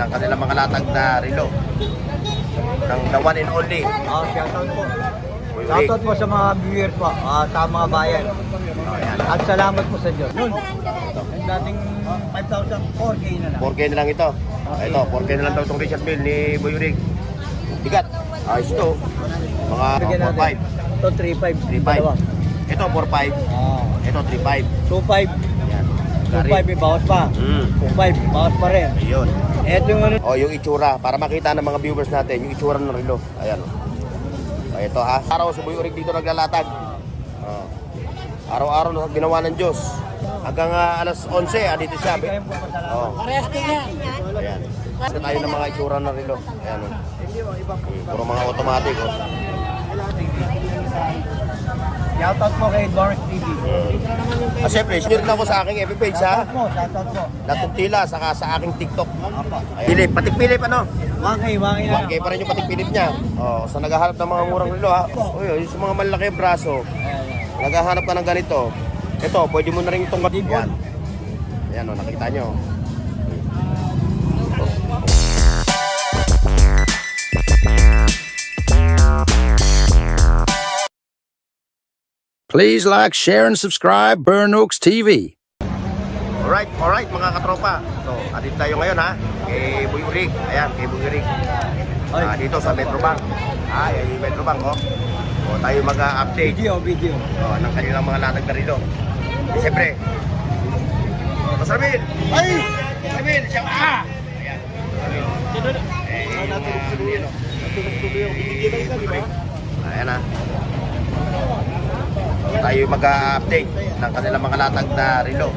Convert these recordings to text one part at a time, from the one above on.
ng kanilang mga latag na relo. Ng the one and only. Shoutout po. Boy Rick. Shoutout po sa mga viewers po, sa mga bayan. Ayan. At salamat po sa Diyos. Yun. Yung dating 5,000, 4K na lang. 4K na lang ito. Ito, 4K na lang daw itong Richard Mille ni Boy Rick. Bigat. Ayos ito. Mga Bigyan natin. 4.5. Ito 3,500. 3.5. Ito 4.5. Ito 3.5. 2,500. Ayan. 2,500 may bawas pa. 2,500 bawas pa rin. Ayun. Ito yung ano. O, yung itsura. Para makita ng mga viewers natin, yung itsura ng relo. Ayan. O, ito ha. Araw si Boy Rick dito naglalatag. O. Araw-araw na ginawa ng Diyos. Hanggang alas 11, dito siya. O. Parehas din yan. Ayan. Kasi tayo ng mga itsura ng relo. Ayan. Puro mga automatic. O. Shoutout po kay Doris TV. Siyempre, share na ako sa aking FB page ha. Shoutout po. Natuntila, saka sa aking TikTok. Apa. Pilip, patik-pilip ano? 1K na lang. 1K pa rin yung patik-pilip niya. O, sa naghahanap ng mga murang relo ha. Uy, yung sa mga malaki yung braso. Naghahanap ka ng ganito. Ito, pwede mo na rin itong yan. Ayan o, nakita nyo. Please like, share, and subscribe Burn Oaks TV. Alright mga katropa. So, atin tayo ngayon ha. Kay Boy Rick. Ayan, kay Boy Rick. Dito sa Metro Bank. Ayan yung Metro Bank o. O, tayo mag-update. Video. O, ng kanilang mga latag na relo. Siyempre. Pasarmin! Ay! Pasarmin! Siya ka! Ayan. Ayan ha. Tayo mag-update ng kanilang mga latag na relo.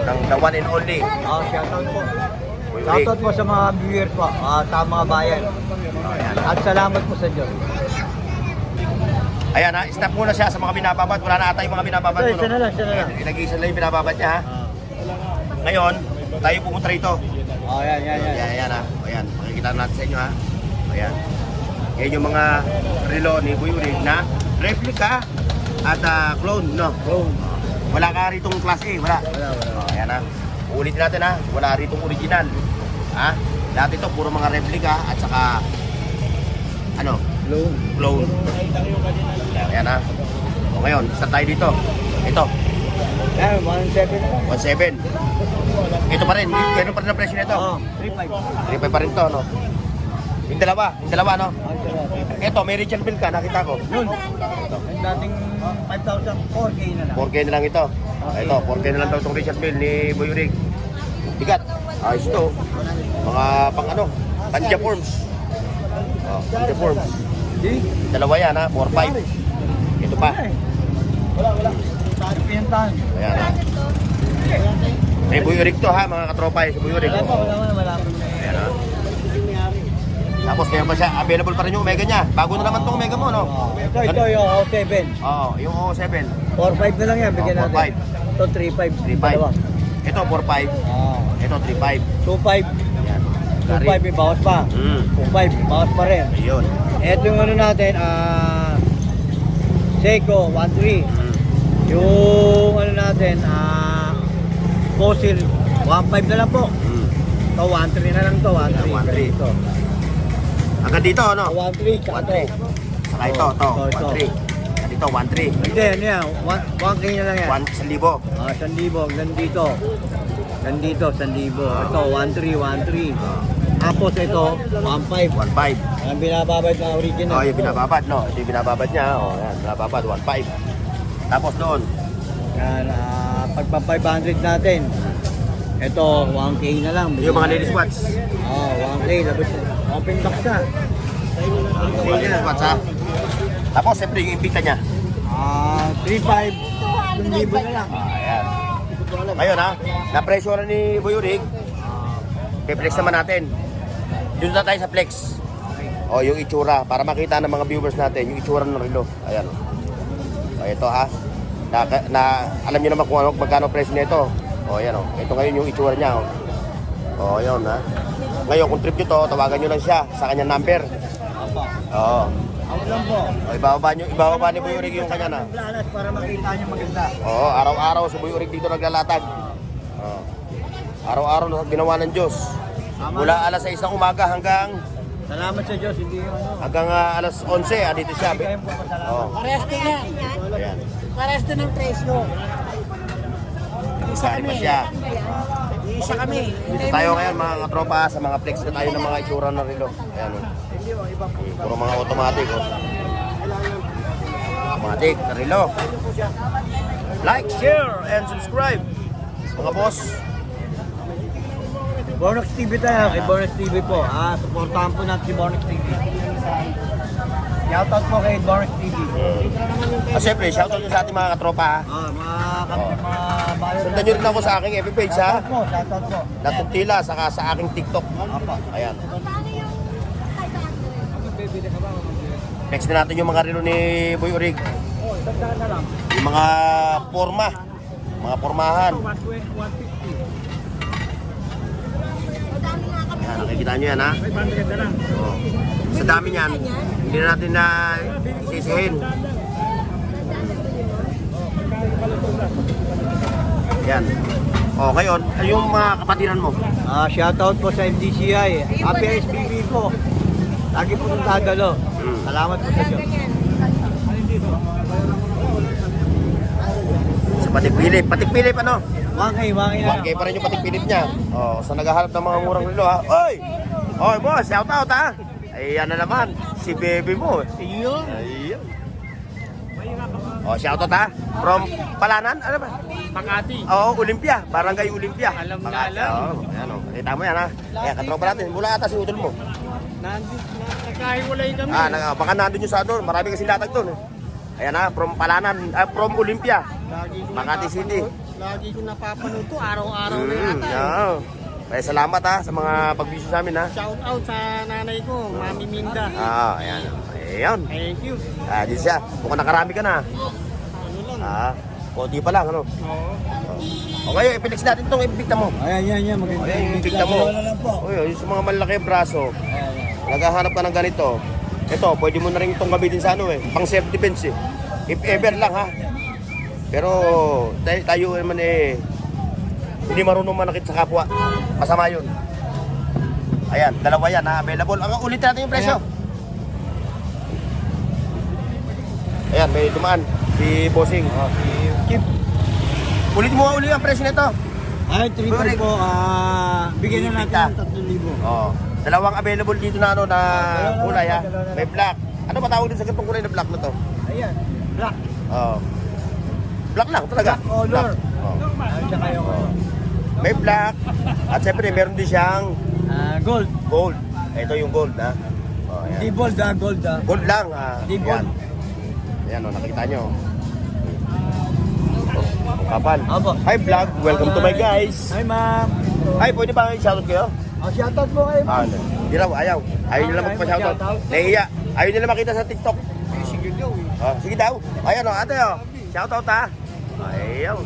Ng the one and only. Shoutout po. Boy Rick. Shoutout po sa mga viewers po, sa mga bayan. Ayan. At salamat po sa Diyos. Ayan ha, stop muna siya sa mga binababad. Wala na ata yung mga binababad mo. Isa na lang. Nag-iisa lang yung binababad niya ha. Ngayon, tayo pumunta rito. Yan. Ayan ha. Ayan, makikita natin sa inyo ha. Ayan. Yan yung mga relo ni Boy Rick na replica at clone, no? Clone. Wala ka ritong class A, wala. Ayan ha. Uulitin natin ha. Wala ritong original. Ha? Lahat ito, puro mga replica at saka clone. Ayan ha. O ngayon, start tayo dito. Ito, 1,700 na lang. 1.7. Ito pa rin, gano'n pa rin ang presyo nito. 3,500. 3.5 pa rin to, no? Yung dalawa, no? Ito, may Richard Mille ka, nakita ko. Yun. Yung dating 5,000, 4K na lang. 4K na lang ito. Ito, 4K na lang daw itong Richard Mille ni Boy Rick. Bigat. Ayos ito. Mga Tanja forms. Tanja forms. Dalawa yan ha, 4.5. Ito pa. Wala. Saan pintahan? Ayan ha. May Boy Rick to ha, mga katropa si Boy Rick. Wala. Ayan ha. Tapos meron pa siya, available pa rin yung Omega niya. Bago na naman itong Omega mo, no? Ito yung O7. Oo, yung O7. 4,500 na lang yan, bigyan natin. 4,500. Ito 3,500. 3.5. Dalawa. Ito 4.5. Ito 3.5. 2,500. Ayan. 2,500 may bawas pa. 2,500 bawas pa rin. Ayun. Ito yung ano natin, Seiko 1,300. Yung ano natin, Fossil 1,500 na lang po. Ito 1,300 na lang to. 1,300. Ito. Hanggang dito, ano? 1,300. 1.3. Saka ito, 1.3. Dito, 1.3. Hindi, ano yan? 1K na lang yan. 1,000. 1,000. Nandito. 1,000. Ito, 1,300. Tapos ito, 1,500. 1.5. Ang binababad na original. Oh, yung binababad, no? Ito yung binababad niya. Oh, yan, binababad, 1.5. Tapos doon, Yan, pagpa 500 natin. Ito, 1K na lang. yung mga ladies watch. 1K. Labas, open box na. Mga ladies watch, ha? Tapos, siyempre, yung impita niya. 3,500. 1,000 na lang. Ayan. Ngayon, ha? Na-pressure na ni Boy Rick. I-flex naman natin. Doon na tayo sa flex. O, yung itsura. Para makita ng mga viewers natin, yung itsura ng relo. Ayan. O, ito ha. Alam niyo naman kung ano, magkano presyo nito. O, ayan o. Ito ngayon yung itsura niya. O, ayan ha. Ngayon, kung trip nyo to, tawagan nyo lang siya sa kanyang number. Oo. Ako lang po. O, ibababa ni Boy Rick yung kanya na. Planas para makita niyo maganda. Oo, araw-araw si Boy Rick dito naglalatag. Oo. Araw-araw na ginawa ng Diyos. Mula alas 6 ng umaga hanggang Salamat sa Diyos, hindi yung ano. hanggang alas 11, dito siya. Kayo po pasalamat. Oh, Parehas din yan. ayan. Parehas din ng presyo. Isa Sari pa kami. siya. Isa kami. Dito tayo ngayon mga katropa, sa mga flex na tayo ng mga itsura ng relo. Ayan o. Puro mga automatic o. Automatic na relo. Like, share, and subscribe. Mga boss. Bornox TV tayo, kay Bornox TV po. Supportahan po natin si Bornox TV. Shoutout po kay Bornox TV. Siyempre, shoutout nyo sa ating mga katropa ha. Mga bayo. Sundan nyo rin ako sa aking FB page ha. Shoutout po. Natuntila, saka sa aking TikTok. Ayan. Next na natin yung mga relo ni Boy Urig. Yung mga forma. Mga formahan. Ayan, nakikita nyo yan ha. Oh. Sa dami niyan, hindi na natin na isisihin. Yan. O, ngayon, yung mga kapatiran mo. Shoutout po sa MDCI. Happy SBB po. Lagi po nung dadalo. Salamat po sa Diyos. Sa Patikpilip. Patikpilip ano? Wangay na. 1K pa rin yung patikpilip niya. O, sa naghahanap ng mga murang relo ha. Oy! Oy, boss, shout out ha. Ayan na naman, si baby mo. Iyo. Ayun. O, shout out ha. From Palanan, ano ba? Makati. Oo, Olympia. Barangay Olympia. Alam na Makati. alam. Oo, ayan o. Kita mo yan ha. Ayan, katropa natin. Mula ata si Udol mo. Nagkahiwalay kami. Baka nandun yung sa doon. Marami kasi latag doon. Ayan ha, from Palanan, from Olympia. Lagi ko Makati City. Lagi ko napapanood to. Araw-araw na yata. Oo. Kaya salamat ha sa mga pagbisyo sa amin ha. Shout out sa nanay ko, Mami Minda. Ayan. Ayan. Thank you. Dito siya. Mukhang nakarami ka na. Ano lang. Konti pa lang, ano? Oo. O ngayon, ipinix natin itong ibigta mo. Ayan, maganda. Ayan, yung ibigta mo. Dalawa na lang po. O yun, yung sa mga malaki braso, naghahanap ka ng ganito. Ito, pwede mo na rin itong gamitin sa ano pang self-defense If ever lang ha. Pero tayo naman hindi marunong manakit sa kapwa. Masama yun. Ayan, dalawa yan ha, available. Ulit natin yung presyo. Ayan, may dumaan. Si Bossing. Chip. Ulit mo uli ang presyo nito. Ay, 3 po. Bigyan na natin ng 3,000. Oh, dalawang available dito na ano na kulay ha. May black. Ano ba tawag din sa ganitong kulay na black na to? Ayan. Black. Oh. Black lang talaga. Black color. Oh. At saka yung May black. At siyempre meron din siyang gold. gold. Ito yung gold ha. Oh, ayan. Di bold gold Gold lang. Di Ayan. gold. Ayan o, nakikita nyo. Oh, kapal. Apo. Hi vlog, welcome to my guys. Hi, ma'am. Hi, pwede ba i-shoutout kayo? Shoutout po kayo, ma'am. Hindi raw, ayaw. Ayaw nila magpa-shoutout. Nahihiya. Ayaw nila makita sa TikTok. Sige daw eh. Sige daw. Ayan o, ate o. Shoutout ha. Ayaw.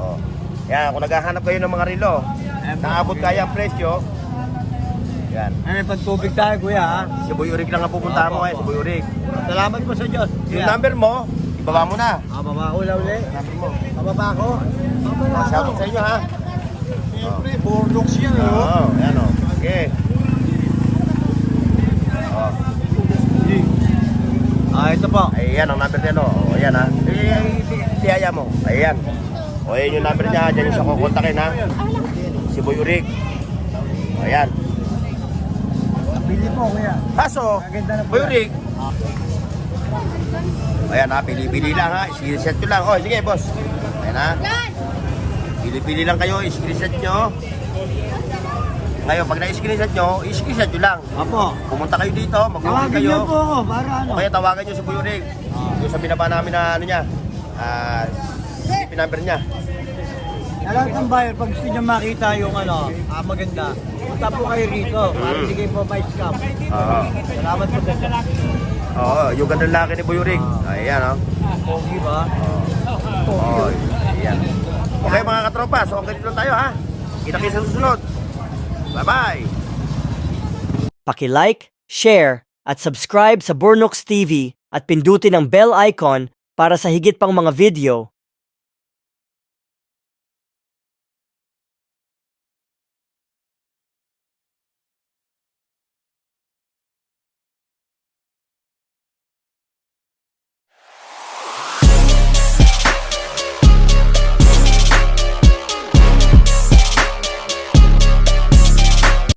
Oh. Yan, kung naghahanap kayo ng mga relo, naabot kaya ang presyo. Yan. Ano, pagtubig tayo, kuya, ha? Si Boy Urig lang ang pupuntahan mo ngayon, si Boy Urig. Salamat po sa Diyos. Yung number mo, ibaba mo na. Baba ko uli. Number mo. Bababa ko. Shoutout sa inyo ha. Siyempre, Bordeaux yan eh. Oo, yan o. Okay. Ito po. Ayan ang number niya no. O ayan ha. Tiyaya mo. Ayan. O ayan yung number niya. Diyan yung siya kukontakin ha. Si Boy Urig. Ayan. Bili po, kuya. Kaso, Boy Urig. Ayan ha. Pili-pili lang ha. Screenshot nyo lang. O sige boss. Ayan ha. Pili-pili lang kayo. Screenshot nyo. Ngayon, pag na-screenshot nyo, i-screenshot nyo lang. Apo. Pumunta kayo dito, mag-google Tawagin kayo. niyo po ako, para ano. O kaya tawagan nyo si Boy Urig. Yung sa binaba namin na ano niya. CP number niya. Lahat ng buyer, pag gusto niya makita yung ano, maganda, punta po kayo rito, para hindi kayo po may scam. Oo. Salamat po sa Diyos. Oo, yung ganda laki ni Boy Urig. Ayan o. Pogi ba? Oo. Ayan. Okay mga katropa, so hanggang dito lang tayo ha. Kita-kita sa susunod. Bye-bye! Paki-like, share, at subscribe sa Bornox TV at pindutin ang bell icon para sa higit pang mga video.